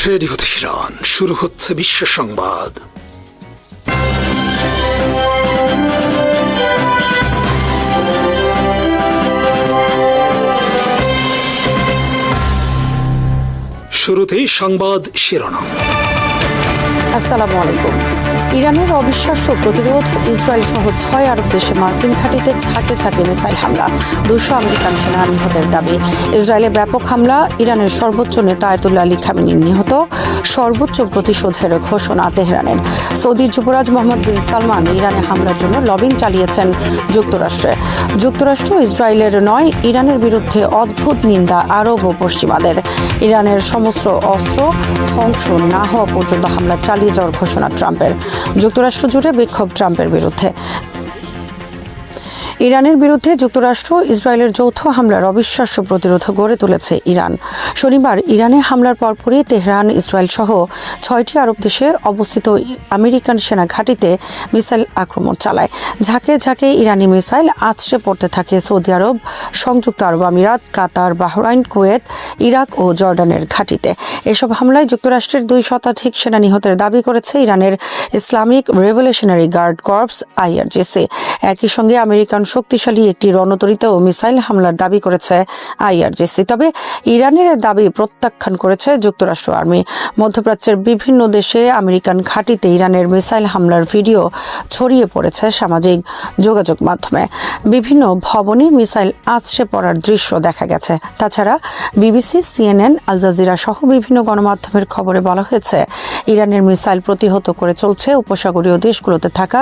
Radio Tehran, শুরু হচ্ছে বিশ্ব সংবাদ। শুরুতেই সংবাদ শিরোনাম। আসসালামু আলাইকুম। ইরানের অবিশ্বাস্য প্রতিরোধ, ইসরায়েল সহ 6 আরব দেশে মার্কিন ঘাঁটিতে ঝাঁকে ঝাঁকে মিসাইল হামলা, 200 আমেরিকান সেনা নিহতের দাবি। ইসরায়েলে ব্যাপক হামলা, ইরানের সর্বোচ্চ নেতা আয়াতুল্লাহ আলী খামেনি নিহত, সর্বোচ্চ প্রতিশোধের ঘোষণা তেহরানের। সৌদি যুবরাজ মোহাম্মদ বিন সালমান ইরানে হামলার জন্য লবিং চালিয়েছেন যুক্তরাষ্ট্রে। যুক্তরাষ্ট্র ইসরায়েলের নয়, ইরানের বিরুদ্ধে অদ্ভুত নিন্দা আরব ও পশ্চিমাদের। ইরানের সমস্ত অস্ত্র ধ্বংস না হওয়া পর্যন্ত হামলা চালিয়ে যাওয়ার ঘোষণা ট্রাম্পের। যুক্তরাষ্ট্র জুড়ে বিক্ষোভ ট্রাম্পের বিরুদ্ধে। ইরানের বিরুদ্ধে যুক্তরাষ্ট্র ইসরায়েলের যৌথ হামলার অবিশ্বাস্য প্রতিরোধ গড়ে তুলেছে ইরান। শনিবার ইরানে হামলার পরপরই তেহরান ইসরায়েল সহ 6টি আরব দেশে অবস্থিত আমেরিকান সেনা ঘাঁটিতে মিসাইল আক্রমণ চালায়। ঝাঁকে ঝাঁকে ইরানি মিসাইল আছড়ে পড়তে থাকে সৌদি আরব, সংযুক্ত আরব আমিরাত, কাতার, বাহরাইন, কুয়েত, ইরাক ও জর্ডানের ঘাঁটিতে। এসব হামলায় যুক্তরাষ্ট্রের 2 শতাধিক সেনা নিহতের দাবি করেছে ইরানের Islamic Revolutionary Guard Corps IRGC। একই সঙ্গে আমেরিকান শক্তিশালী একটি রণতরীতে ও মিসাইল হামলার দাবি করেছে IRGC। তবে ইরানের দাবি প্রত্যাখ্যান করেছে যুক্তরাষ্ট্র আর্মি। মধ্যপ্রাচ্যের বিভিন্ন দেশে আমেরিকান ঘাঁটিতে ইরানের মিসাইল হামলার ভিডিও ছড়িয়ে পড়েছে সামাজিক যোগাযোগ মাধ্যমে। বিভিন্ন ভবনে মিসাইল আছড়ে পড়ার দৃশ্য দেখা গেছে। তাছাড়া BBC, CNN, আল জাজিরা সহ বিভিন্ন গণমাধ্যমের খবরে বলা হয়েছে ইরানের মিসাইল প্রতিহত করে চলছে উপসাগরীয় দেশগুলোতে থাকা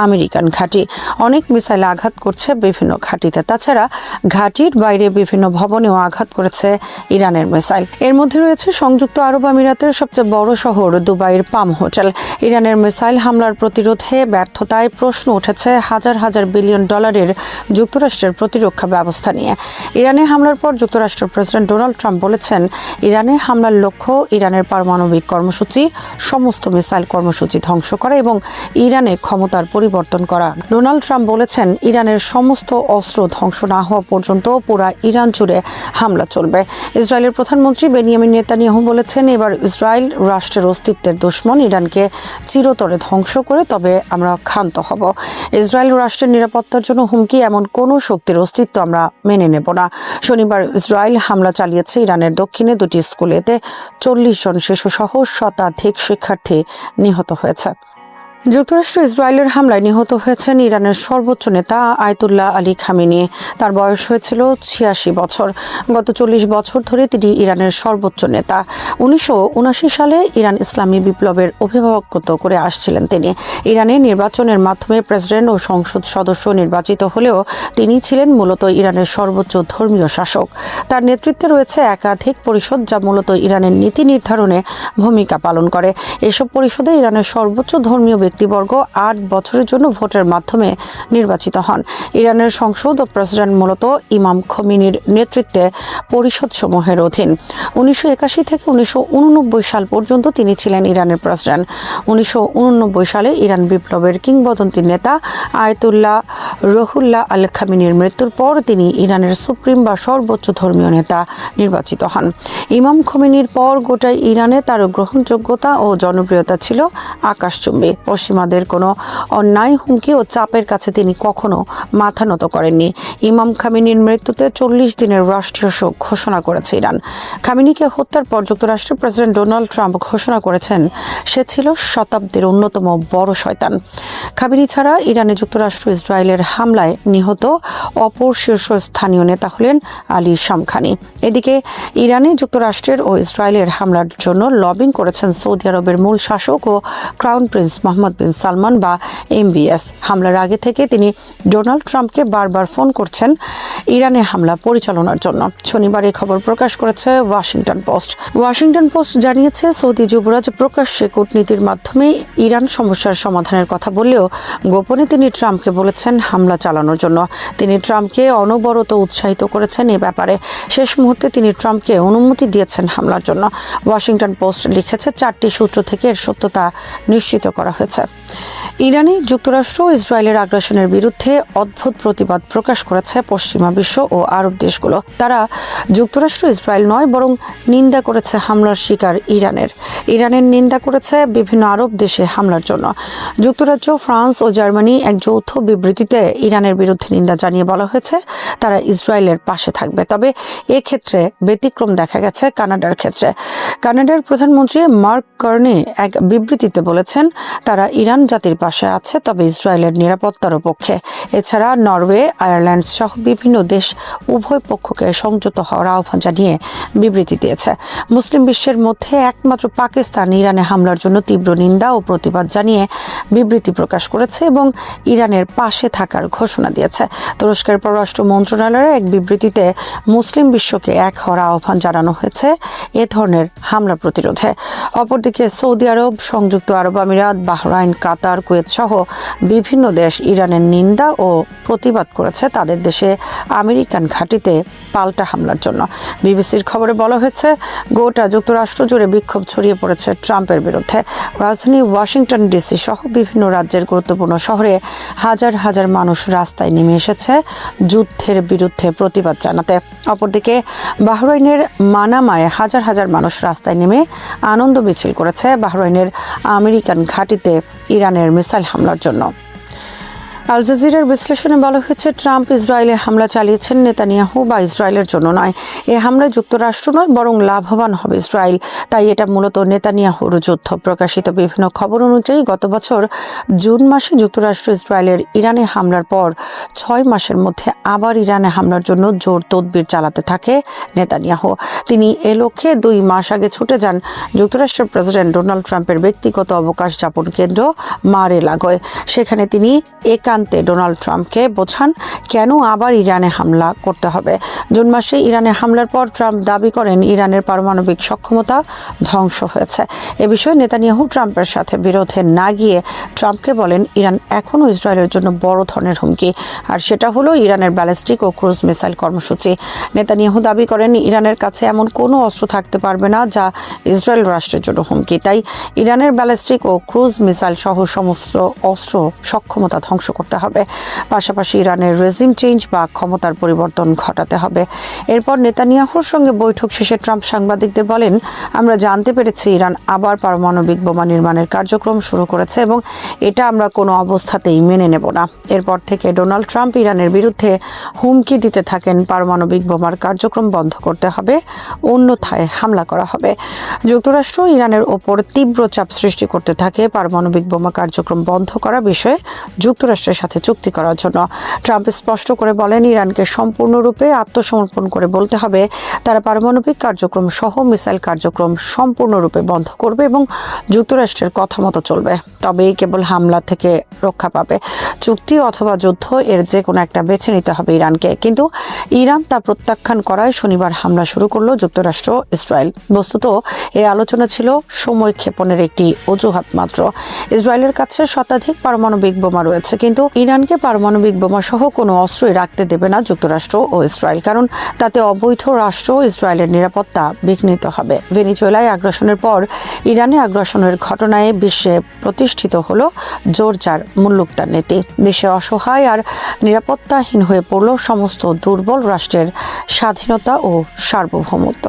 আমেরিকান ঘাঁটি। অনেক মিসাইল আঘাত করছে বিভিন্ন ঘাঁটিতে। তাছাড়া ঘাঁটির বাইরে বিভিন্ন ভবনেও আঘাত করেছে ইরানের মিসাইল। এর মধ্যে রয়েছে সংযুক্ত আরব আমিরাতের সবচেয়ে বড় শহর দুবাইয়ের পাম হোটেল। ইরানের মিসাইল হামলার প্রতিরোধে ব্যর্থতায় প্রশ্ন উঠেছে হাজার হাজার বিলিয়ন ডলারের যুক্তরাষ্ট্রের প্রতিরক্ষা ব্যবস্থা নিয়ে। ইরানে হামলার পর যুক্তরাষ্ট্রের প্রেসিডেন্ট ডোনাল্ড ট্রাম্প বলেছেন, ইরানে হামলার লক্ষ্য ইরানের পারমাণবিক কর্মসূচি, সমস্ত মিসাইল কর্মসূচি ধ্বংস করা এবং ইরানে ক্ষমতার পরিবর্তন করা। ডোনাল্ড ট্রাম্প বলেছেন, ইরানের সমস্ত অস্ত্র ধ্বংস না হওয়া পর্যন্ত পুরা ইরান জুড়ে হামলা চলবে। ইসরায়েলের প্রধানমন্ত্রী বেনিয়ামিন নেতানিয়াহু বলেছেন, এবার ইসরায়েল রাষ্ট্রের অস্তিত্বের দুশমন, ইরানকে চিরতরে ধ্বংস করে তবে আমরা ক্ষান্ত হব। ইসরায়েল রাষ্ট্রের নিরাপত্তার জন্য হুমকি এমন কোনো শক্তির অস্তিত্ব আমরা মেনে নেব না। শনিবার ইসরায়েল হামলা চালিয়েছে ইরানের দক্ষিণে 2টি স্কুলে। এতে 40 জন শিশুসহ শতাধিক শিক্ষার্থী নিহত হয়েছে। যুক্তরাষ্ট্র ইসরায়েলের হামলায় নিহত হয়েছেন ইরানের সর্বোচ্চ নেতা আয়াতুল্লাহ আলী খামেনি। তার বয়স হয়েছিল 86 বছর। গত 40 বছর ধরে তিনি ইরানের সর্বোচ্চ নেতা। 1979 সালে ইরান ইসলামী বিপ্লবের অভিভাবকত্ব করে আসছিলেন তিনি। ইরানে নির্বাচনের মাধ্যমে প্রেসিডেন্ট ও সংসদ সদস্য নির্বাচিত হলেও তিনি ছিলেন মূলত ইরানের সর্বোচ্চ ধর্মীয় শাসক। তার নেতৃত্বে রয়েছে একাধিক পরিষদ যা মূলত ইরানের নীতি নির্ধারণে ভূমিকা পালন করে। এসব পরিষদে ইরানের সর্বোচ্চ ধর্মীয় ব্যক্তিবর্গ 8 বছরের জন্য ভোটের মাধ্যমে নির্বাচিত হন। ইরানের সংসদ ও প্রেসিডেন্ট মূলত ইমাম খোমেনির নেতৃত্বে পরিষদ সমূহের অধীন। 1981 থেকে 1989 সাল পর্যন্ত তিনি ছিলেন ইরানের প্রেসিডেন্ট। 1989 সালে ইরান বিপ্লবের কিংবদন্তি নেতা আয়াতুল্লাহ রুহুল্লাহ আল খামেনির মৃত্যুর পর তিনি ইরানের সুপ্রিম বা সর্বোচ্চ ধর্মীয় নেতা নির্বাচিত হন। ইমাম খোমেনির পর গোটা ইরানে তার গ্রহণযোগ্যতা ও জনপ্রিয়তা ছিল আকাশচুম্বী। পশ্চিমাদের কোনো অন্যায়, হুমকি ও চাপের কাছে তিনি কখনো মাথা নত করেননি। ইমাম খামেনির মৃত্যুতে 40 দিনের রাষ্ট্রীয় শোক ঘোষণা করেছে ইরান। খামেনিকে হত্যার পর যুক্তরাষ্ট্রের প্রেসিডেন্ট ডোনাল্ড ট্রাম্প ঘোষণা করেছেন, সে ছিল শতাব্দীর অন্যতম বড় শয়তান। খামেনি ছাড়া ইরানে যুক্তরাষ্ট্র ইসরায়েলের হামলায় নিহত অপর শীর্ষস্থানীয় নেতা হলেন আলী শামখানি। এদিকে ইরানে যুক্তরাষ্ট্রের ও ইসরায়েলের হামলার জন্য লবিং করেছেন সৌদি আরবের মূল শাসক ও ক্রাউন প্রিন্স মোহাম্মদ বিন সালমান বা MBS। হামলার আগে থেকে তিনি ডোনাল্ড ট্রাম্পকে বারবার ফোন করছেন ইরানে হামলা পরিচালনার জন্য। শনিবার এই খবর প্রকাশ করেছে ওয়াশিংটন পোস্ট। ওয়াশিংটন পোস্ট জানিয়েছে, সৌদি যুবরাজ প্রকাশ্যে কূটনীতির মাধ্যমে ইরান সমস্যার সমাধানের কথা বললেও গোপনে তিনি ট্রাম্পকে বলেছেন হামলা চালানোর জন্য। তিনি ট্রাম্পকে অনবরত উৎসাহিত করেছেন এ ব্যাপারে। শেষ মুহূর্তে তিনি ট্রাম্পকে অনুমতি দিয়েছেন হামলার জন্য। ওয়াশিংটন পোস্ট লিখেছে, 4টি সূত্র থেকে এর সত্যতা নিশ্চিত করা হয়েছে। করেছে। ইরানে যুক্তরাষ্ট্র ও ইসরায়েলের আগ্রাসনের বিরুদ্ধে অদ্ভুত প্রতিবাদ প্রকাশ করেছে পশ্চিমা বিশ্ব ও আরব দেশগুলো। তারা যুক্তরাষ্ট্র ইসরায়েল নয় বরং নিন্দা করেছে হামলার শিকার ইরানের নিন্দা করেছে বিভিন্ন আরব দেশে হামলার জন্য। যুক্তরাজ্য, ফ্রান্স ও জার্মানি এক যৌথ বিবৃতিতে ইরানের বিরুদ্ধে নিন্দা জানিয়ে বলা হয়েছে তারা ইসরায়েলের পাশে থাকবে। তবে এক্ষেত্রে ব্যতিক্রম দেখা গেছে কানাডার ক্ষেত্রে। কানাডার প্রধানমন্ত্রী মার্ক কার্নি এক বিবৃতিতে বলেছেন তারা ইরান জাতির পাশে আছে, তবে ইসরায়েলের নিরাপত্তার পক্ষে। এছাড়া নরওয়ে, আয়ারল্যান্ড সহ বিভিন্ন দেশ উভয় পক্ষকে সংযত হওয়ার আহ্বান জানিয়ে বিবৃতি দিয়েছে। মুসলিম বিশ্বের মধ্যে একমাত্র পাকিস্তান ইরানে হামলার জন্য তীব্র নিন্দা ও প্রতিবাদ জানিয়ে বিবৃতি প্রকাশ করেছে এবং ইরানের পাশে থাকার ঘোষণা দিয়েছে। তুরস্কের পররাষ্ট্র মন্ত্রণালয়ের এক বিবৃতিতে মুসলিম বিশ্বকে এক হওয়ার আহ্বান জানানো হয়েছে এ ধরনের হামলা প্রতিরোধে। অপরদিকে সৌদি আরব, সংযুক্ত আরব আমিরাত, বাহরাইন, কাতার, কুয়েত সহ বিভিন্ন দেশ ইরানের নিন্দা ও প্রতিবাদ করেছে তাদের দেশে আমেরিকান ঘাঁটিতে পাল্টা হামলার জন্য। বিবিসির খবরে বলা হয়েছে গোটা যুক্তরাষ্ট্র জুড়ে বিক্ষোভ ছড়িয়ে পড়েছে ট্রাম্পের বিরুদ্ধে। রাজধানী ওয়াশিংটন ডিসি সহ বিভিন্ন রাজ্যের গুরুত্বপূর্ণ শহরে হাজার হাজার মানুষ রাস্তায় নেমে এসেছে যুদ্ধের বিরুদ্ধে প্রতিবাদ জানাতে। অপরদিকে বাহরাইনের মানামায় হাজার হাজার মানুষ রাস্তায় নেমে আনন্দ মিছিল করেছে বাহরাইনের আমেরিকান ঘাঁটিতে ইরানের মিসাইল হামলার জন্য। আল জাজিরার বিশ্লেষণে বলা হয়েছে ট্রাম্প ইসরায়েলে হামলা চালিয়েছেন নেতানিয়াহু বা ইসরায়েলের জন্য নয়। এ হামলায় যুক্তরাষ্ট্র নয় বরং লাভবান হবে ইসরায়েল। তাই এটা মূলত নেতানিয়াহুর যুদ্ধ। প্রকাশিত বিভিন্ন খবর অনুযায়ী গত বছর জুন মাসে যুক্তরাষ্ট্র ইসরায়েলের ইরানে হামলার পর 6 মাসের মধ্যে আবার ইরানে হামলার জন্য জোর তদবির চালাতে থাকে নেতানিয়াহু। তিনি এ লক্ষ্যে 2 মাস আগে ছুটে যান যুক্তরাষ্ট্রের প্রেসিডেন্ট ডোনাল্ড ট্রাম্পের ব্যক্তিগত অবকাশ যাপন কেন্দ্র মার-এ-লাগোয়। সেখানে তিনি ডোনাল্ড ট্রাম্পকে বোঝান কেন আবার ইরানে হামলা করতে হবে। জুন মাসে ইরানে হামলার পর ট্রাম্প দাবি করেন ইরানের পারমাণবিক সক্ষমতা ধ্বংস হয়েছে। এ বিষয়ে নেতানিয়াহু ট্রাম্পের সাথে বিরোধে না গিয়ে ট্রাম্পকে বলেন ইরান এখনও ইসরায়েলের জন্য বড় ধরনের হুমকি, আর সেটা হলো ইরানের ব্যালিস্টিক ও ক্রুজ মিসাইল কর্মসূচি। নেতানিয়াহু দাবি করেন ইরানের কাছে এমন কোনো অস্ত্র থাকতে পারবে না যা ইসরায়েল রাষ্ট্রের জন্য হুমকি। তাই ইরানের ব্যালিস্টিক ও ক্রুজ মিসাইল সহ সমস্ত অস্ত্র সক্ষমতা ধ্বংস করতে হবে। পাশাপাশি ইরানের রেজিম চেঞ্জ বা ক্ষমতার পরিবর্তন ঘটাতে হবে। এরপর নেতানিয়াহুর সঙ্গে বৈঠক শেষে ট্রাম্প সাংবাদিকদের বলেন আমরা জানতে পেরেছি ইরান আবার পারমাণবিক বোমা নির্মাণের কার্যক্রম শুরু করেছে এবং এটা আমরা কোনো অবস্থাতেই মেনে নেব না। এরপর থেকে ডোনাল্ড ট্রাম্প ইরানের বিরুদ্ধে হুমকি দিতে থাকেন পারমাণবিক বোমার কার্যক্রম বন্ধ করতে হবে, অন্যথায় হামলা করা হবে। যুক্তরাষ্ট্র ইরানের ওপর তীব্র চাপ সৃষ্টি করতে থাকে পারমাণবিক বোমা কার্যক্রম বন্ধ করা বিষয়ে যুক্তরাষ্ট্রের সাথে চুক্তি করার জন্য। ট্রাম্প স্পষ্ট করে বলেন ইরানকে সম্পূর্ণরূপে আত্মসমর্পণ করে বলতে হবে তারা পারমাণবিক কার্যক্রম সহ মিসাইল কার্যক্রম সম্পূর্ণরূপে বন্ধ করবে এবং যুক্তরাষ্ট্রের কথা মতো চলবে। তবেই কেবল হামলা থেকে রক্ষা পাবে। চুক্তি অথবা যুদ্ধ এর যে কোনো একটা বেছে নিতে হবে ইরানকে। কিন্তু ইরান তা প্রত্যাখ্যান করায় শনিবার হামলা শুরু করলো যুক্তরাষ্ট্র ইসরায়েল। বস্তুত এই আলোচনা ছিল সময় ক্ষেপণের একটি অজুহাত মাত্র। ইসরায়েলের কাছে শতাধিক পারমাণবিক বোমা রয়েছে, কিন্তু ইরানকে পারমাণবিক বোমা সহ কোনো অস্ত্রই রাখতে দেবে না যুক্তরাষ্ট্র ও ইসরায়েল, কারণ তাতে অবৈধ রাষ্ট্র ইসরায়েলের নিরাপত্তা বিঘ্নিত হবে। ভেনিজুয়েলায় আগ্রাসনের পর ইরানে আগ্রাসনের ঘটনায় বিশ্বে প্রতিষ্ঠিত হলো জোরজার মুল্লুকতার নীতি। বিশ্বে অসহায় আর নিরাপত্তাহীন হয়ে পড়ল সমস্ত দুর্বল রাষ্ট্রের স্বাধীনতা ও সার্বভৌমত্ব।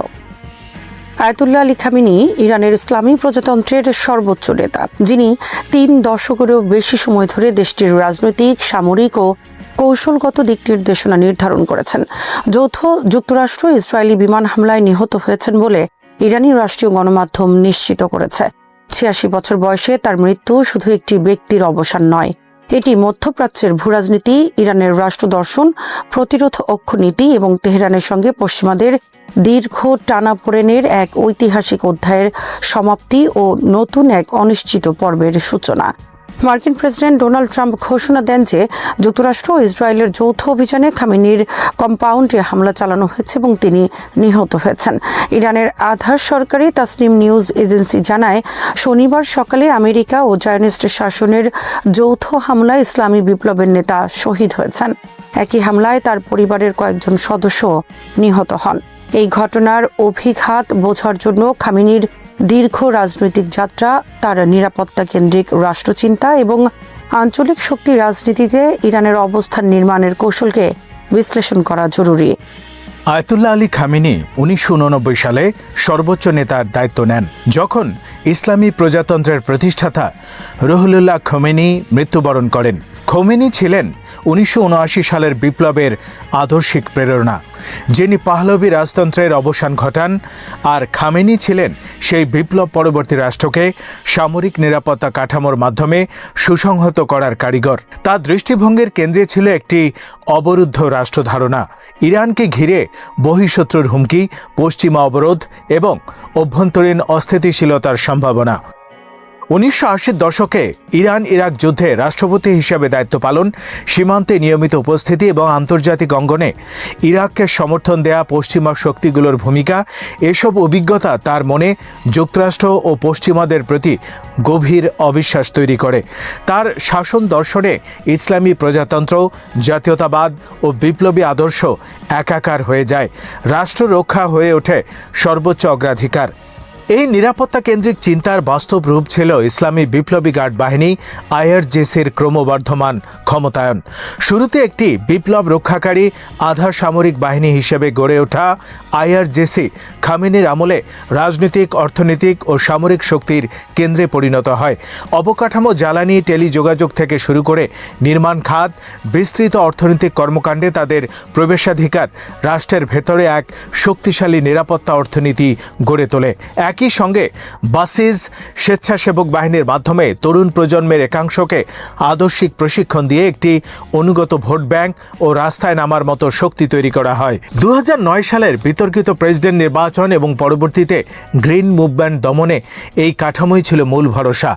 আয়াতুল্লাহ আলী খামেনি ইরানের ইসলামী প্রজাতন্ত্রের সর্বোচ্চ নেতা, যিনি 3 দশকেরও বেশি সময় ধরে দেশটির রাজনৈতিক, সামরিক ও কৌশলগত দিক নির্দেশনা নির্ধারণ করেছেন। যৌথ যুক্তরাষ্ট্র ইসরায়েলি বিমান হামলায় নিহত হয়েছেন বলে ইরানি রাষ্ট্রীয় গণমাধ্যম নিশ্চিত করেছে। 86 বছর বয়সে তার মৃত্যু শুধু একটি ব্যক্তির অবসান নয়, এটি মধ্যপ্রাচ্যের ভূরাজনীতি, ইরানের রাষ্ট্র দর্শন, প্রতিরোধ অক্ষনীতি এবং তেহরানের সঙ্গে পশ্চিমাদের দীর্ঘ টানাপোড়েনের এক ঐতিহাসিক অধ্যায়ের সমাপ্তি ও নতুন এক অনিশ্চিত পর্বের সূচনা। মার্কিন প্রেসিডেন্ট ডোনাল্ড ট্রাম্প ঘোষণা দেন যে যুক্তরাষ্ট্র ও ইসরায়েলের যৌথ অভিযানে খামেনির কম্পাউন্ডে হামলা চালানো হয়েছে এবং তিনি নিহত হয়েছেন। ইরানের আধার সরকারি তাসনিম নিউজ এজেন্সি জানায় শনিবার সকালে আমেরিকা ও জায়নিস্ট শাসনের যৌথ হামলায় ইসলামী বিপ্লবের নেতা শহীদ হয়েছেন। একই হামলায় তার পরিবারের কয়েকজন সদস্য নিহত হন। এই ঘটনার অভিঘাত বোঝার জন্য খামেনির দীর্ঘ রাজনৈতিক যাত্রা, তার নিরাপত্তা কেন্দ্রিক রাষ্ট্রচিন্তা এবং আঞ্চলিক শক্তি রাজনীতিতে ইরানের অবস্থান নির্মাণের কৌশলকে বিশ্লেষণ করা জরুরি। আয়াতুল্লাহ আলী খামেনি 1989 সালে সর্বোচ্চ নেতার দায়িত্ব নেন, যখন ইসলামী প্রজাতন্ত্রের প্রতিষ্ঠাতা রুহুল্লাহ খোমেনি মৃত্যুবরণ করেন। খোমেনি ছিলেন 1979 সালের বিপ্লবের আদর্শিক প্রেরণা, যিনি পাহলভি রাজতন্ত্রের অবসান ঘটান, আর খামেনি ছিলেন সেই বিপ্লব পরবর্তী রাষ্ট্রকে সামরিক নিরাপত্তা কাঠামোর মাধ্যমে সুসংহত করার কারিগর। তার দৃষ্টিভঙ্গির কেন্দ্রে ছিল একটি অবরুদ্ধ রাষ্ট্র ধারণা, ইরানকে ঘিরে বহিঃশত্রুর হুমকি, পশ্চিমা অবরোধ এবং অভ্যন্তরীণ অস্থিতিশীলতার সম্ভাবনা। 1980-র দশকে ইরান ইরাক যুদ্ধে রাষ্ট্রপতি হিসেবে দায়িত্ব পালন, সীমান্তে নিয়মিত উপস্থিতি এবং আন্তর্জাতিক অঙ্গনে ইরাককে সমর্থন দেয়া পশ্চিমা শক্তিগুলোর ভূমিকা, এসব অভিজ্ঞতা তার মনে যুক্তরাষ্ট্র ও পশ্চিমাদের প্রতি গভীর অবিশ্বাস তৈরি করে। তার শাসন দর্শনে ইসলামী প্রজাতন্ত্র, জাতীয়তাবাদ ও বিপ্লবী আদর্শ একাকার হয়ে যায়। রাষ্ট্র রক্ষা হয়ে ওঠে সর্বোচ্চ অগ্রাধিকার। এই নিরাপত্তা কেন্দ্রিক চিন্তার বাস্তব রূপ ছিল ইসলামী বিপ্লবী গার্ড বাহিনী আইআরজিসির ক্রমবর্ধমান ক্ষমতায়ন। শুরুতে একটি বিপ্লব রক্ষাকারী আধা সামরিক বাহিনী হিসেবে গড়ে ওঠা আইআরজিসি খামেনির আমলে রাজনৈতিক, অর্থনৈতিক ও সামরিক শক্তির কেন্দ্রে পরিণত হয়। অবকাঠামো, জ্বালানি, টেলিযোগাযোগ থেকে শুরু করে নির্মাণ খাত, বিস্তৃত অর্থনৈতিক কর্মকাণ্ডে তাদের প্রবেশাধিকার রাষ্ট্রের ভেতরে এক শক্তিশালী নিরাপত্তা অর্থনীতি গড়ে তোলে। একই সঙ্গে বাসিজ স্বেচ্ছাসেবক বাহিনীর মাধ্যমে তরুণ প্রজন্মের একাংশকে আদর্শিক প্রশিক্ষণ দিয়ে একটি অনুগত ভোট ব্যাংক ও রাস্তায় নামার মতো শক্তি তৈরি করা হয়। 2009 সালের বিতর্কিত প্রেসিডেন্ট নির্বাচন এবং পরবর্তীতে গ্রিন মুভমেন্ট দমনে এই কাঠামোই ছিল মূল ভরসা।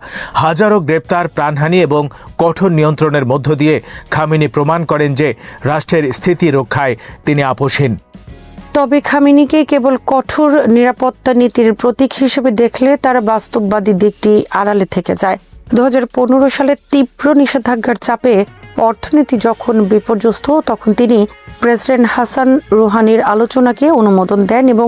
হাজারো গ্রেপ্তার, প্রাণহানি এবং কঠোর নিয়ন্ত্রণের মধ্য দিয়ে খামেনি প্রমাণ করেন যে রাষ্ট্রের স্থিতি রক্ষায় তিনি আপোষহীন। তবে খামেনিকে কেবল কঠোর নিরাপত্তা নীতির প্রতীক হিসেবে দেখলে তার বাস্তববাদী দিকটি আড়ালে থেকে যায়। 2015 সালে তীব্র নিষেধাজ্ঞার চাপে অর্থনীতি যখন বিপর্যস্ত, তখন তিনি প্রেসিডেন্ট হাসান রুহানির আলোচনাকে অনুমোদন দেন এবং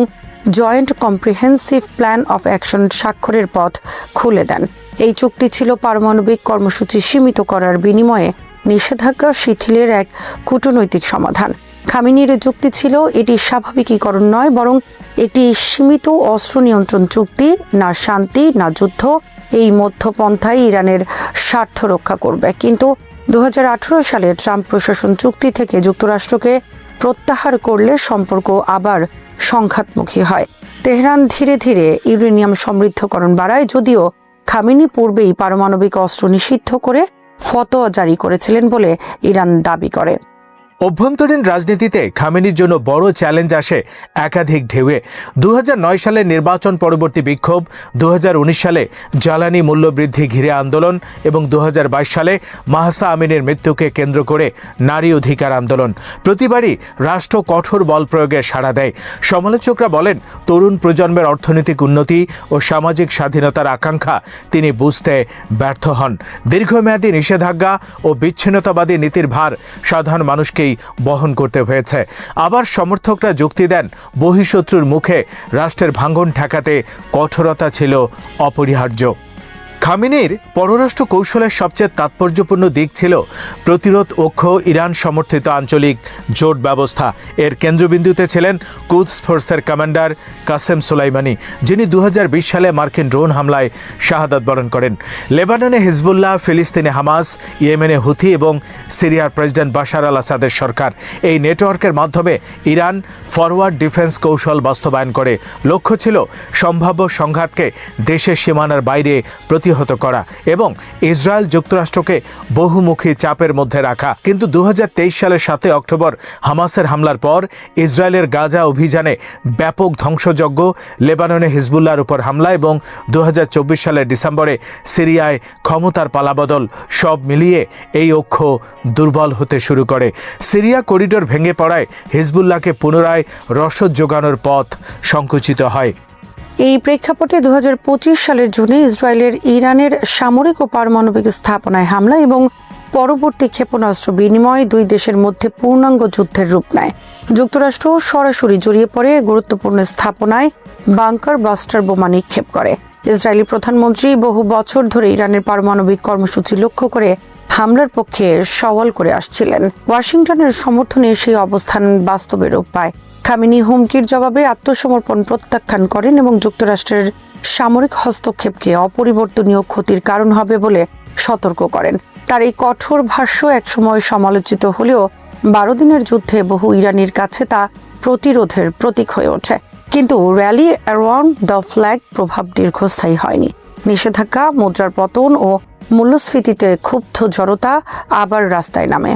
joint comprehensive plan of action স্বাক্ষরের পথ খুলে দেন। এই চুক্তি ছিল পারমাণবিক কর্মসূচি সীমিত করার বিনিময়ে নিষেধাজ্ঞা শিথিলের এক কূটনৈতিক সমাধান। খামেনির যুক্তি ছিল এটি স্বাভাবিকীকরণ নয়, বরং একটি সীমিত অস্ত্র নিয়ন্ত্রণ চুক্তি, না শান্তি না যুদ্ধ। এই মধ্যপন্থায় ইরানের স্বার্থ রক্ষা করবে। কিন্তু 2018 সালে ট্রাম্প প্রশাসন চুক্তি থেকে যুক্তরাষ্ট্রকে প্রত্যাহার করলে সম্পর্ক আবার সংঘাতমুখী হয়। তেহরান ধীরে ধীরে ইউরেনিয়াম সমৃদ্ধকরণ বাড়ায়, যদিও খামেনি পূর্বেই পারমাণবিক অস্ত্র নিষিদ্ধ করে ফতোয়া জারি করেছিলেন বলে ইরান দাবি করে। অভ্যন্তরীণ রাজনীতিতে খামেনির জন্য বড় চ্যালেঞ্জ আসে একাধিক ঢেউয়ে। 2009 সালের নির্বাচন পরবর্তী বিক্ষোভ, 2019 সালে জ্বালানি মূল্যবৃদ্ধি ঘিরে আন্দোলন এবং 2022 সালে মাহসা আমিনের মৃত্যুকে কেন্দ্র করে নারী অধিকার আন্দোলন। প্রতিবারই রাষ্ট্র কঠোর বল প্রয়োগে সাড়া দেয়। সমালোচকরা বলেন, তরুণ প্রজন্মের অর্থনৈতিক উন্নতি ও সামাজিক স্বাধীনতার আকাঙ্ক্ষা তিনি বুঝতে ব্যর্থ হন। দীর্ঘমেয়াদী নিষেধাজ্ঞা ও বিচ্ছিন্নতাবাদী নীতির ভার সাধারণ মানুষকেই বহন করতে হয়েছে। আবার সমর্থকরা যুক্তি দেন, বহিঃশত্রুর মুখে রাষ্ট্রের ভাঙন ঠেকাতে কঠোরতা ছিল অপরিহার্য। খামেনির পররাষ্ট্র কৌশলের সবচেয়ে তাৎপর্যপূর্ণ দিক ছিল প্রতিরোধ অক্ষ, ইরান সমর্থিত আঞ্চলিক জোট ব্যবস্থা। এর কেন্দ্রবিন্দুতে ছিলেন কুদস ফোর্সের কমান্ডার কাসেম সোলাইমানি, যিনি 2020 সালে মার্কিন ড্রোন হামলায় শাহাদাত বরণ করেন। লেবাননে হিজবুল্লাহ, ফিলিস্তিনে হামাস, ইয়েমেনে হুথি এবং সিরিয়ার প্রেসিডেন্ট বাশার আল আসাদের সরকার। এই নেটওয়ার্কের মাধ্যমে ইরান ফরওয়ার্ড ডিফেন্স কৌশল বাস্তবায়ন করে। লক্ষ্য ছিল সম্ভাব্য সংঘাতকে দেশের সীমানার বাইরে প্রতিহত করা এবং ইসরায়েল যুক্তরাষ্ট্রকে বহুমুখী চাপের মধ্যে রাখা। কিন্তু 2023 সালের 7 অক্টোবর হামাসের হামলার পর ইসরায়েলের গাজা অভিযানে ব্যাপক ধ্বংসযজ্ঞ, লেবাননে হিজবুল্লাহর উপর হামলা এবং 2024 সালের ডিসেম্বরে সিরিয়ায় ক্ষমতার পালাবদল, সব মিলিয়ে এই অক্ষ দুর্বল হতে শুরু করে। সিরিয়া করিডোর ভেঙে পড়ায় হিজবুল্লাহকে পুনরায় রসদ যোগানোর পথ সংকুচিত হয়। এই প্রেক্ষাপটে 2025 সালের জুনে ইসরায়েলের ইরানের সামরিক ও পারমাণবিক স্থাপনায় হামলা এবং পরবর্তী ক্ষেপণাস্ত্র বিনিময় দুই দেশের মধ্যে পূর্ণাঙ্গ যুদ্ধের রূপ নেয়। যুক্তরাষ্ট্র সরাসরি জড়িয়ে পড়ে গুরুত্বপূর্ণ স্থাপনায় বাংকার বাস্টার বোমা নিক্ষেপ করে। ইসরায়েলি প্রধানমন্ত্রী বহু বছর ধরে ইরানের পারমাণবিক কর্মসূচি লক্ষ্য করে হামলার পক্ষে সওয়াল করে আসছিলেন। ওয়াশিংটনের সমর্থনে সেই অবস্থান বাস্তবে রূপ পায়। খামেনি হুমকির জবাবে আত্মসমর্পণ প্রত্যাখ্যান করেন এবং যুক্তরাষ্ট্রের সামরিক হস্তক্ষেপকে অপরিবর্তনীয় ক্ষতির কারণ হবে বলে সতর্ক করেন। তার এই কঠোর ভাষ্য একসময় সমালোচিত হলেও 12 দিনের যুদ্ধে বহু ইরানির কাছে তা প্রতিরোধের প্রতীক হয়ে ওঠে। কিন্তু র্যালি অ্যারাউন্ড দ্য ফ্ল্যাগ প্রভাব দীর্ঘস্থায়ী হয়নি। নিষেধাজ্ঞা, মুদ্রার পতন ও মূল্যস্ফীতিতে ক্ষুব্ধ জড়তা আবার রাস্তায় নামে।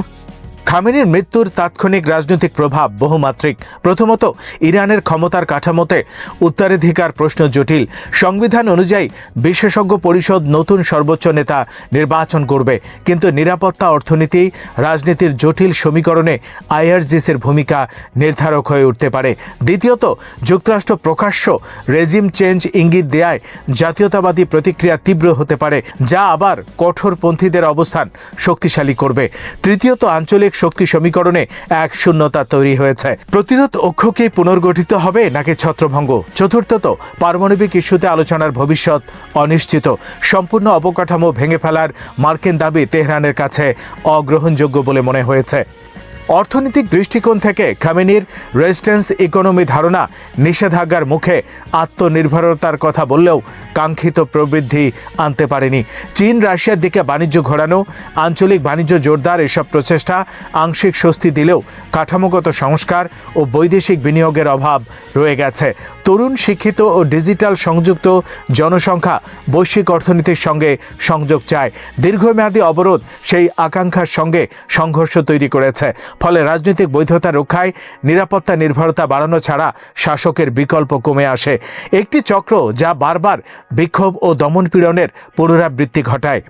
খামেনির মৃত্যুর তাৎক্ষণিক রাজনৈতিক প্রভাব বহুমাত্রিক। প্রথমত, ইরানের ক্ষমতার কাঠামোতে উত্তরাধিকার প্রশ্ন জটিল। সংবিধান অনুযায়ী বিশেষজ্ঞ পরিষদ নতুন সর্বোচ্চ নেতা নির্বাচন করবে, কিন্তু নিরাপত্তা, অর্থনীতি, রাজনীতির জটিল সমীকরণে আইআরজিসির ভূমিকা নির্ধারক হয়ে উঠতে পারে। দ্বিতীয়ত, যুক্তরাষ্ট্র প্রকাশ্য রেজিম চেঞ্জ ইঙ্গিত দেয়ায় জাতীয়তাবাদী প্রতিক্রিয়া তীব্র হতে পারে, যা আবার কঠোরপন্থীদের অবস্থান শক্তিশালী করবে। তৃতীয়ত, আঞ্চলিক শক্তি সমীকরণে এক শূন্যতা তৈরি হয়েছে। প্রতিরোধ অক্ষ কি পুনর্গঠিত হবে নাকি ছত্রভঙ্গ? চতুর্থত, পারমাণবিক ইস্যুতে আলোচনার ভবিষ্যৎ অনিশ্চিত। সম্পূর্ণ অবকাঠামো ভেঙে ফেলার মার্কিন দাবি তেহরানের কাছে অগ্রহণযোগ্য বলে মনে হয়েছে। অর্থনৈতিক দৃষ্টিকোণ থেকে খামেনির রেজিস্ট্যান্স ইকোনমি ধারণা নিষেধাজ্ঞার মুখে আত্মনির্ভরতার কথা বললেও কাঙ্ক্ষিত প্রবৃদ্ধি আনতে পারেনি। চীন, রাশিয়ার দিকে বাণিজ্য ঘোরানো, আঞ্চলিক বাণিজ্য জোরদার, এসব প্রচেষ্টা আংশিক স্বস্তি দিলেও কাঠামোগত সংস্কার ও বৈদেশিক বিনিয়োগের অভাব রয়ে গেছে। তরুণ, শিক্ষিত ও ডিজিটাল সংযুক্ত জনসংখ্যা বৈশ্বিক অর্থনীতির সঙ্গে সংযোগ চায়। দীর্ঘমেয়াদী অবরোধ সেই আকাঙ্ক্ষার সঙ্গে সংঘর্ষ তৈরি করেছে। ফলে রাজনৈতিক বৈধতা রক্ষায় নিরাপত্তা নির্ভরতা বাড়ানো ছাড়া শাসকের বিকল্প কমে আসে। একটি চক্র যা বারবার বিক্ষোভ ও দমনপীড়নের পুনরাবৃত্তি ঘটায়।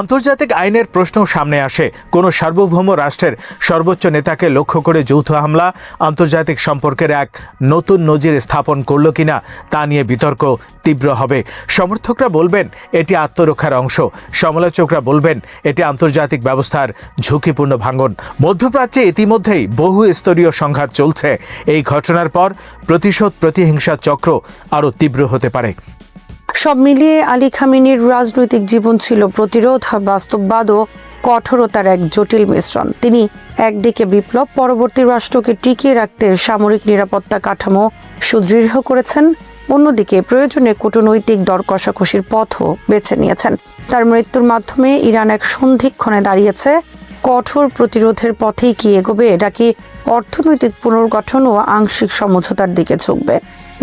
আন্তর্জাতিক আইনের প্রশ্নও সামনে আসে। কোনো সার্বভৌম রাষ্ট্রের সর্বোচ্চ নেতাকে লক্ষ্য করে যৌথ হামলা আন্তর্জাতিক সম্পর্কের এক নতুন নজির স্থাপন করল কিনা তা নিয়ে বিতর্ক তীব্র হবে। সমর্থকরা বলবেন এটি আত্মরক্ষার অংশ, সমালোচকরা বলবেন এটি আন্তর্জাতিক ব্যবস্থার ঝুঁকিপূর্ণ ভাঙন। মধ্যপ্রাচ্যে ইতিমধ্যেই বহু স্তরীয় সংঘাত চলছে। এই ঘটনার পর প্রতিহিংসা চক্র আরও তীব্র হতে পারে। সব মিলিয়ে আলী খামেনির রাজনৈতিক জীবন ছিল প্রতিরোধ, বাস্তববাদ ও কঠোরতার এক জটিল মিশ্রণ। তিনি একদিকে বিপ্লব পরবর্তী রাষ্ট্রকে টিকিয়ে রাখতে সামরিক নিরাপত্তা কাঠামো সুদৃঢ় করেছেন, অন্যদিকে প্রয়োজনে কূটনৈতিক দর কষাকষির পথও বেছে নিয়েছেন। তার মৃত্যুর মাধ্যমে ইরান এক সন্ধিক্ষণে দাঁড়িয়েছে। কঠোর প্রতিরোধের পথেই কি এগোবে, নাকি অর্থনৈতিক পুনর্গঠন ও আংশিক সমঝোতার দিকে ঝুঁকবে?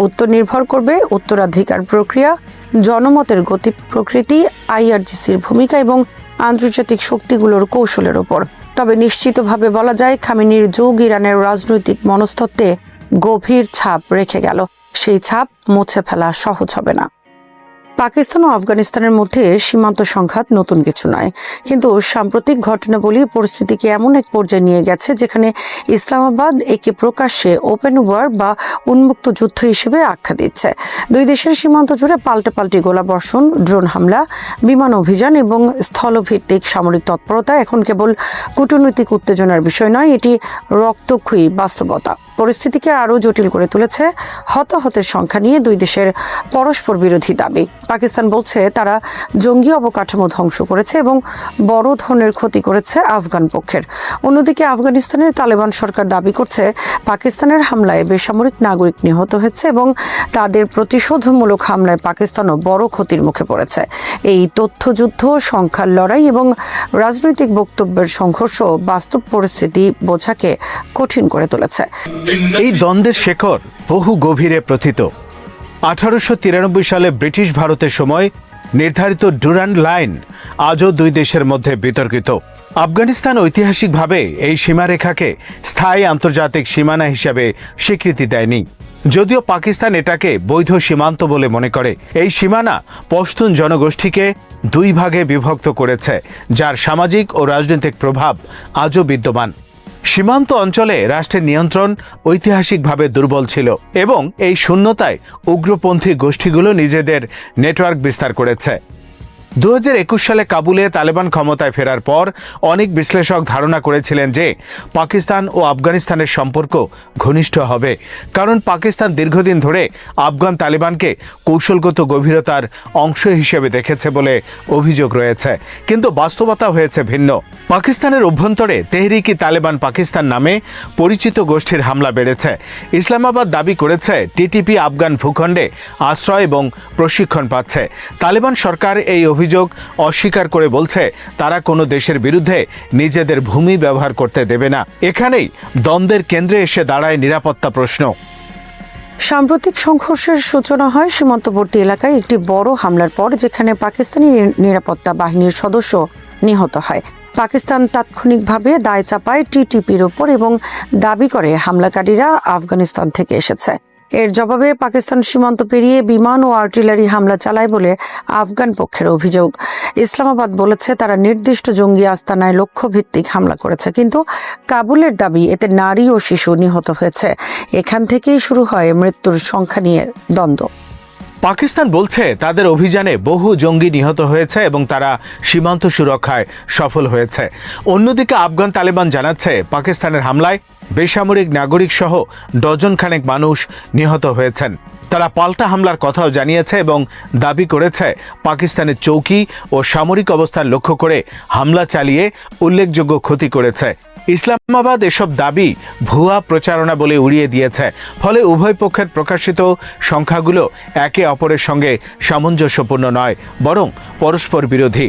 উত্তর নির্ভর করবে উত্তরাধিকার প্রক্রিয়া, জনমতের গতি প্রকৃতি, আইআরজিসির ভূমিকা এবং আন্তর্জাতিক শক্তিগুলোর কৌশলের ওপর। তবে নিশ্চিতভাবে বলা যায়, খামেনির যুগ ইরানের রাজনৈতিক মনস্তত্ত্বে গভীর ছাপ রেখে গেল। সেই ছাপ মুছে ফেলা সহজ হবে না। পাকিস্তান ও আফগানিস্তানের মধ্যে সীমান্ত সংঘাত নতুন কিছু নয়, কিন্তু সাম্প্রতিক ঘটনাবলী পরিস্থিতিকে এমন এক পর্যায়ে নিয়ে গেছে যেখানে ইসলামাবাদ একে প্রকাশ্যে ওপেন ওয়ার বা উন্মুক্ত যুদ্ধ হিসেবে আখ্যা দিচ্ছে। দুই দেশের সীমান্ত জুড়ে পাল্টাপাল্টি গোলাবর্ষণ, ড্রোন হামলা, বিমান অভিযান এবং স্থলভিত্তিক সামরিক তৎপরতা এখন কেবল কূটনৈতিক উত্তেজনার বিষয় নয়, এটি রক্তক্ষয়ী বাস্তবতা। পরিস্থিতিকে আরও জটিল করে তুলেছে হতাহতের সংখ্যা নিয়ে দুই দেশের পরস্পর বিরোধী দাবি। পাকিস্তান বলছে তারা জঙ্গি অবকাঠামো ধ্বংস করেছে এবং বড় ধরনের ক্ষতি করেছে আফগান পক্ষের। অন্যদিকে আফগানিস্তানের তালেবান সরকার দাবি করছে পাকিস্তানের হামলায় বেসামরিক নাগরিক নিহত হয়েছে এবং তাদের প্রতিশোধমূলক হামলায় পাকিস্তানও বড় ক্ষতির মুখে পড়েছে। এই তথ্যযুদ্ধ, সংখ্যার লড়াই এবং রাজনৈতিক বক্তব্যের সংঘর্ষ বাস্তব পরিস্থিতি বোঝাকে কঠিন করে তুলেছে। এই দ্বন্দ্বের শেকড় বহু গভীরে প্রথিত। 1893 সালে ব্রিটিশ ভারতের সময় নির্ধারিত ডুরান্ড লাইন আজও দুই দেশের মধ্যে বিতর্কিত। আফগানিস্তান ঐতিহাসিকভাবে এই সীমারেখাকে স্থায়ী আন্তর্জাতিক সীমানা হিসেবে স্বীকৃতি দেয়নি, যদিও পাকিস্তান এটাকে বৈধ সীমান্ত বলে মনে করে। এই সীমানা পশতুন জনগোষ্ঠীকে দুই ভাগে বিভক্ত করেছে, যার সামাজিক ও রাজনৈতিক প্রভাব আজও বিদ্যমান। সীমান্ত অঞ্চলে রাষ্ট্রের নিয়ন্ত্রণ ঐতিহাসিকভাবে দুর্বল ছিল এবং এই শূন্যতায় উগ্রপন্থী গোষ্ঠীগুলো নিজেদের নেটওয়ার্ক বিস্তার করেছে। 2021 সালে কাবুলে তালেবান ক্ষমতায় ফেরার পর অনেক বিশ্লেষক ধারণা করেছিলেন যে পাকিস্তান ও আফগানিস্তানের সম্পর্ক ঘনিষ্ঠ হবে, কারণ পাকিস্তান দীর্ঘদিন ধরে আফগান তালেবানকে কৌশলগত গভীরতার অংশ হিসেবে দেখেছে বলে অভিযোগ রয়েছে। কিন্তু বাস্তবতা হয়েছে ভিন্ন। পাকিস্তানের অভ্যন্তরে তেহরিকি তালেবান পাকিস্তান নামে পরিচিত গোষ্ঠীর হামলা বেড়েছে। ইসলামাবাদ দাবি করেছে টিটিপি আফগান ভূখণ্ডে আশ্রয় এবং প্রশিক্ষণ পাচ্ছে। তালেবান সরকার এই অভিযোগ অস্বীকার করে বলছে তারা কোনো দেশের বিরুদ্ধে নিজেদের ভূমি ব্যবহার করতে দেবে না। এখানেই দ্বন্দ্বের কেন্দ্রে এসে দাঁড়ায় নিরাপত্তা প্রশ্ন। সাম্প্রতিক সংঘর্ষের সূচনা হয় সীমান্তবর্তী এলাকায় একটি বড় হামলার পর, যেখানে পাকিস্তানি নিরাপত্তা বাহিনীর সদস্য নিহত হয়। পাকিস্তান তাৎক্ষণিকভাবে দায় চাপায় টিটিপির ওপর এবং দাবি করে হামলাকারীরা আফগানিস্তান থেকে এসেছে। এর জবাবে পাকিস্তান সীমান্ত পেরিয়ে বিমান ও আর্টিলারি হামলা চালায় বলে আফগান পক্ষের অভিযোগ। ইসলামাবাদ বলেছে তারা নির্দিষ্ট জঙ্গি আস্তানায় লক্ষ্যভিত্তিক হামলা করেছে, কিন্তু কাবুলের দাবি এতে নারী ও শিশু নিহত হয়েছে। এখান থেকেই শুরু হয় মৃত্যুর সংখ্যা নিয়ে দ্বন্দ্ব। পাকিস্তান বলছে তাদের অভিযানে বহু জঙ্গি নিহত হয়েছে এবং তারা সীমান্ত সুরক্ষায় সফল হয়েছে। অন্যদিকে আফগান তালেবান জানাচ্ছে পাকিস্তানের হামলায় বেসামরিক নাগরিক সহ ডজন খানেক মানুষ নিহত হয়েছেন। তারা পাল্টা হামলার কথাও জানিয়েছে এবং দাবি করেছে পাকিস্তানের চৌকি ও সামরিক অবস্থান লক্ষ্য করে হামলা চালিয়ে উল্লেখযোগ্য ক্ষতি করেছে। ইসলামাবাদ এসব দাবি ভুয়া প্রচারণা বলে উড়িয়ে দিয়েছে। ফলে উভয় পক্ষের প্রকাশিত সংখ্যাগুলো একে অপরের সঙ্গে সামঞ্জস্যপূর্ণ নয়, বরং পরস্পর বিরোধী।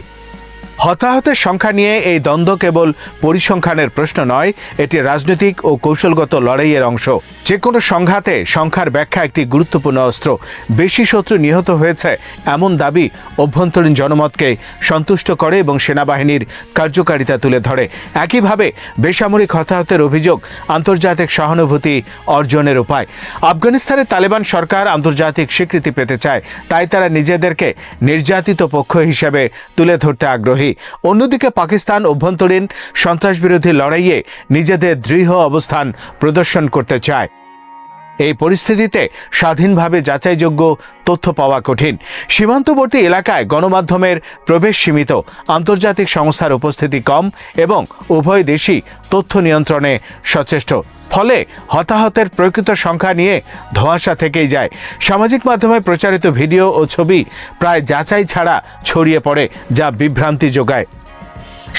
হতাহতের সংখ্যা নিয়ে এই দ্বন্দ্ব কেবল পরিসংখ্যানের প্রশ্ন নয়, এটি রাজনৈতিক ও কৌশলগত লড়াইয়ের অংশ। যে কোনো সংঘাতে সংখ্যার ব্যাখ্যা একটি গুরুত্বপূর্ণ অস্ত্র। বেশি শত্রু নিহত হয়েছে এমন দাবি অভ্যন্তরীণ জনমতকে সন্তুষ্ট করে এবং সেনাবাহিনীর কার্যকারিতা তুলে ধরে। একইভাবে বেসামরিক হতাহতের অভিযোগ আন্তর্জাতিক সহানুভূতি অর্জনের উপায়। আফগানিস্তানের তালেবান সরকার আন্তর্জাতিক স্বীকৃতি পেতে চায়, তাই তারা নিজেদেরকে নির্যাতিত পক্ষ হিসেবে তুলে ধরতে আগ্রহী। অন্যদিকে পাকিস্তান অভ্যন্তরীণ সন্ত্রাসবিরোধী লড়াইয়ে নিজেদের দৃঢ় অবস্থান প্রদর্শন করতে চায়। এই পরিস্থিতিতে স্বাধীনভাবে যাচাইযোগ্য তথ্য পাওয়া কঠিন। সীমান্তবর্তী এলাকায় গণমাধ্যমের প্রবেশ সীমিত, আন্তর্জাতিক সংস্থার উপস্থিতি কম এবং উভয় দেশই তথ্য নিয়ন্ত্রণে সচেষ্ট। ফলে হতাহতের প্রকৃত সংখ্যা নিয়ে ধোঁয়াশা থেকেই যায়। সামাজিক মাধ্যমে প্রচারিত ভিডিও ও ছবি প্রায় যাচাই ছাড়া ছড়িয়ে পড়ে, যা বিভ্রান্তি যোগায়।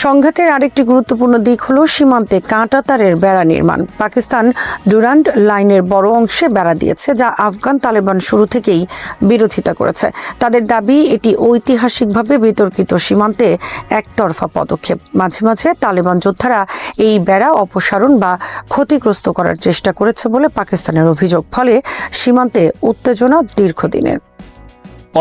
সংঘাতের আরেকটি গুরুত্বপূর্ণ দিক হলো সীমান্তে কাঁটাতারের বেড়া নির্মাণ। পাকিস্তান ডুরান্ড লাইনের বড় অংশে বেড়া দিয়েছে, যা আফগান তালেবান শুরু থেকেই বিরোধিতা করেছে। তাদের দাবি এটি ঐতিহাসিকভাবে বিতর্কিত সীমান্তে একতরফা পদক্ষেপ। মাঝে মাঝে তালেবান যোদ্ধারা এই বেড়া অপসারণ বা ক্ষতিগ্রস্ত করার চেষ্টা করেছে বলে পাকিস্তানের অভিযোগ। ফলে সীমান্তে উত্তেজনা দীর্ঘদিনের।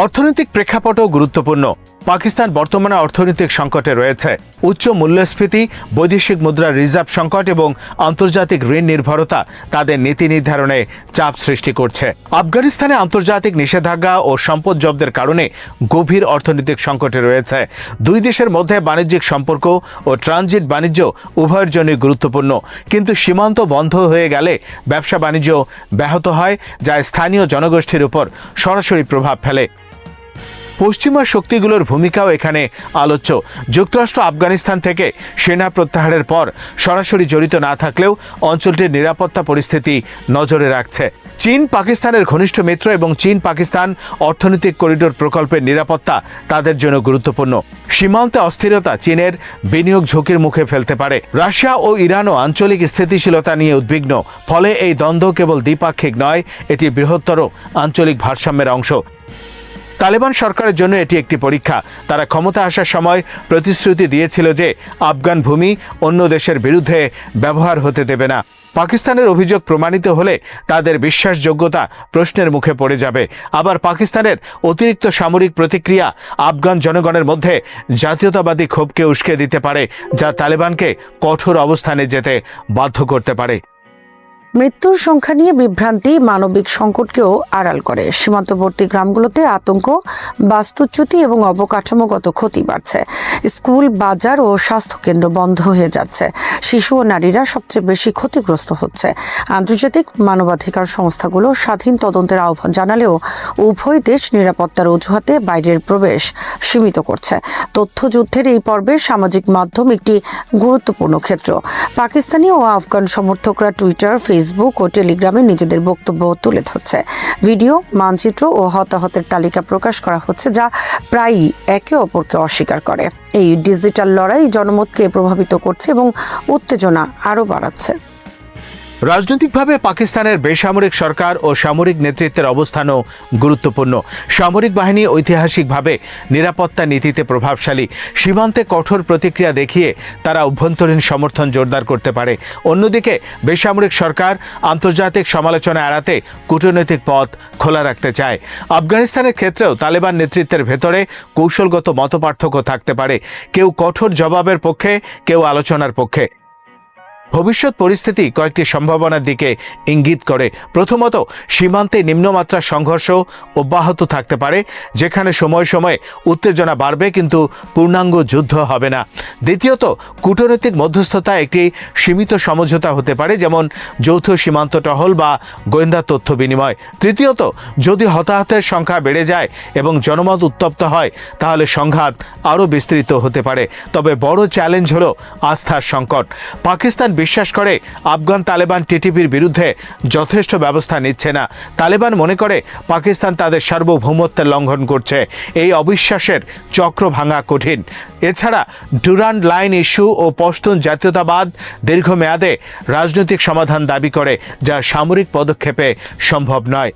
অর্থনৈতিক প্রেক্ষাপটও গুরুত্বপূর্ণ। পাকিস্তান বর্তমানে অর্থনৈতিক সংকটে রয়েছে। উচ্চ মূল্যস্ফীতি, বৈদেশিক মুদ্রার রিজার্ভ সংকট এবং আন্তর্জাতিক ঋণ নির্ভরতা তাদের নীতি নির্ধারণে চাপ সৃষ্টি করছে। আফগানিস্তানে আন্তর্জাতিক নিষেধাজ্ঞা ও সম্পদ জব্দের কারণে গভীর অর্থনৈতিক সংকটে রয়েছে। দুই দেশের মধ্যে বাণিজ্যিক সম্পর্ক ও ট্রানজিট বাণিজ্য উভয়ের জন্যই গুরুত্বপূর্ণ, কিন্তু সীমান্ত বন্ধ হয়ে গেলে ব্যবসা বাণিজ্য ব্যাহত হয়, যা স্থানীয় জনগোষ্ঠীর উপর সরাসরি প্রভাব ফেলে। পশ্চিমা শক্তিগুলোর ভূমিকাও এখানে আলোচ্য। যুক্তরাষ্ট্র আফগানিস্তান থেকে সেনা প্রত্যাহারের পর সরাসরি জড়িত না থাকলেও অঞ্চলটির নিরাপত্তা পরিস্থিতি নজরে রাখছে। চীন পাকিস্তানের ঘনিষ্ঠ মিত্র এবং চীন পাকিস্তান অর্থনৈতিক করিডোর প্রকল্পের নিরাপত্তা তাদের জন্য গুরুত্বপূর্ণ। সীমান্তে অস্থিরতা চীনের বিনিয়োগ ঝুঁকির মুখে ফেলতে পারে। রাশিয়া ও ইরানও আঞ্চলিক স্থিতিশীলতা নিয়ে উদ্বিগ্ন। ফলে এই দ্বন্দ্ব কেবল দ্বিপাক্ষিক নয়, এটি বৃহত্তর আঞ্চলিক ভারসাম্যের অংশ। তালেবান সরকারের জন্য এটি একটি পরীক্ষা। তারা ক্ষমতা আসার সময় প্রতিশ্রুতি দিয়েছিল যে আফগান ভূমি অন্য দেশের বিরুদ্ধে ব্যবহার হতে দেবে না। পাকিস্তানের অভিযোগ প্রমাণিত হলে তাদের বিশ্বাসযোগ্যতা প্রশ্নের মুখে পড়ে যাবে। আবার পাকিস্তানের অতিরিক্ত সামরিক প্রতিক্রিয়া আফগান জনগণের মধ্যে জাতীয়তাবাদী ক্ষোভকে উস্কে দিতে পারে, যা তালেবানকে কঠোর অবস্থানে যেতে বাধ্য করতে পারে। মৃত্যুর সংখ্যা নিয়ে বিভ্রান্তি মানবিক সংকটকেও আড়াল করে। সীমান্তবর্তী গ্রামগুলোতে আতঙ্ক, বাস্তুচ্যুতি এবং অবকাঠামোগত ক্ষতি বাড়ছে। স্কুল, বাজার ও স্বাস্থ্যকেন্দ্র বন্ধ হয়ে যাচ্ছে। শিশু ও নারীরা সবচেয়ে বেশি ক্ষতিগ্রস্ত হচ্ছে। আন্তর্জাতিক মানবাধিকার সংস্থাগুলো স্বাধীন তদন্তের আহ্বান জানালেও উভয় দেশ নিরাপত্তার অজুহাতে বাইরের প্রবেশ সীমিত করছে। তথ্যযুদ্ধের এই পর্বে সামাজিক মাধ্যম একটি গুরুত্বপূর্ণ ক্ষেত্র। পাকিস্তানি ও আফগান সমর্থকরা টুইটার, ফেসবুক ও টেলিগ্রামে নিজেদের বক্তব্য তুলে ধরছে। ভিডিও, মানচিত্র ও হতাহতের তালিকা প্রকাশ করা হচ্ছে, যা প্রায়ই একে অপরকে অস্বীকার করে। এই ডিজিটাল লড়াই জনমতকে প্রভাবিত করছে এবং উত্তেজনা আরও বাড়াচ্ছে। রাজনৈতিকভাবে পাকিস্তানের বেসামরিক সরকার ও সামরিক নেতৃত্বের অবস্থানও গুরুত্বপূর্ণ। সামরিক বাহিনী ঐতিহাসিকভাবে নিরাপত্তা নীতিতে প্রভাবশালী। সীমান্তে কঠোর প্রতিক্রিয়া দেখিয়ে তারা অভ্যন্তরীণ সমর্থন জোরদার করতে পারে। অন্যদিকে বেসামরিক সরকার আন্তর্জাতিক সমালোচনা এড়াতে কূটনৈতিক পথ খোলা রাখতে চায়। আফগানিস্তানের ক্ষেত্রেও তালেবান নেতৃত্বের ভেতরে কৌশলগত মতপার্থক্য থাকতে পারে। কেউ কঠোর জবাবের পক্ষে, কেউ আলোচনার পক্ষে। ভবিষ্যৎ পরিস্থিতি কয়েকটি সম্ভাবনার দিকে ইঙ্গিত করে। প্রথমত, সীমান্তে নিম্নমাত্রার সংঘর্ষ অব্যাহত থাকতে পারে, যেখানে সময়ে সময়ে উত্তেজনা বাড়বে কিন্তু পূর্ণাঙ্গ যুদ্ধ হবে না। দ্বিতীয়ত, কূটনৈতিক মধ্যস্থতা একটি সীমিত সমঝোতা হতে পারে, যেমন যৌথ সীমান্ত টহল বা গোয়েন্দা তথ্য বিনিময়। তৃতীয়ত, যদি হতাহতের সংখ্যা বেড়ে যায় এবং জনমত উত্তপ্ত হয়, তাহলে সংঘাত আরও বিস্তৃত হতে পারে। তবে বড় চ্যালেঞ্জ হলো আস্থার সংকট। পাকিস্তান বিশ্বাস করে আফগান তালেবান টিটিপির বিরুদ্ধে যথেষ্ট ব্যবস্থা নিচ্ছে না। তালেবান মনে করে পাকিস্তান তাদের সার্বভৌমত্বের লঙ্ঘন করছে। এই অবিশ্বাসের চক্র ভাঙা কঠিন। এছাড়া ডুরান্ড লাইন ইস্যু ও পশতুন জাতীয়তাবাদ দীর্ঘমেয়াদে রাজনৈতিক সমাধান দাবি করে, যা সামরিক পদক্ষেপে সম্ভব নয়।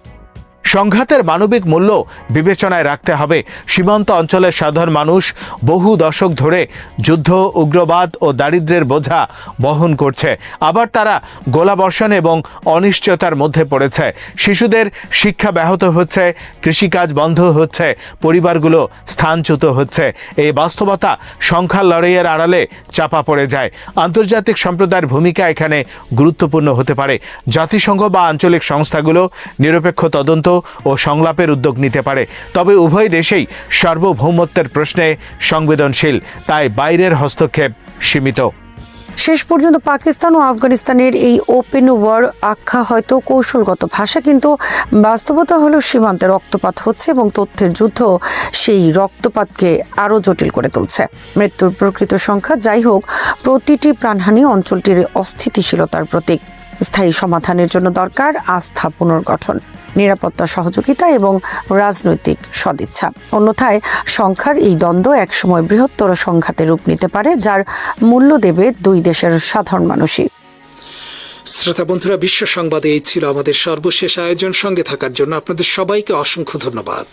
সংঘাতের মানবিক মূল্য বিবেচনায় রাখতে হবে। সীমান্ত অঞ্চলের সাধারণ মানুষ বহু দশক ধরে যুদ্ধ, উগ্রবাদ ও দারিদ্র্যের বোঝা বহন করছে। আবার তারা গোলাবর্ষণ এবং অনিশ্চয়তার মধ্যে পড়েছে। শিশুদের শিক্ষা ব্যাহত হচ্ছে, কৃষিকাজ বন্ধ হচ্ছে, পরিবারগুলো স্থানচ্যুত হচ্ছে। এই বাস্তবতা সংখ্যার লড়াইয়ের আড়ালে চাপা পড়ে যায়। আন্তর্জাতিক সম্প্রদায়ের ভূমিকা এখানে গুরুত্বপূর্ণ হতে পারে। জাতিসংঘ বা আঞ্চলিক সংস্থাগুলো নিরপেক্ষ তদন্ত ও সংলাপের উদ্যোগ নিতে পারে। তবে উভয় দেশেই সার্বভৌমত্বের প্রশ্নে সংবেদনশীল, তাই বাইরের হস্তক্ষেপ সীমিত। শেষ পর্যন্ত পাকিস্তান ও আফগানিস্তানের এই ওপেন ওয়ার আখ্যা হয়তো কৌশলগত ভাষা, কিন্তু বাস্তবতা হলো সীমান্তে রক্তপাত হচ্ছে এবং তথ্যের যুদ্ধ সেই রক্তপাতকে আরও জটিল করে তুলছে। মৃত্যুর প্রকৃত সংখ্যা যাই হোক, প্রতিটি প্রাণহানি অঞ্চলটির অস্থিতিশীলতার প্রতীক। স্থায়ী সমাধানের জন্য দরকার আস্থা পুনর্গঠন, নিরাপত্তা সহযোগিতা এবং রাজনৈতিক সদিচ্ছা। অন্যথায় সংখ্যার এই দ্বন্দ্ব একসময় বৃহত্তর সংঘাতে রূপ নিতে পারে, যার মূল্য দেবে দুই দেশের সাধারণ মানুষই। শ্রোতা বন্ধুরা, বিশ্ব সংবাদে এই ছিল আমাদের সর্বশেষ আয়োজন। সঙ্গে থাকার জন্য আপনাদের সবাইকে অসংখ্য ধন্যবাদ।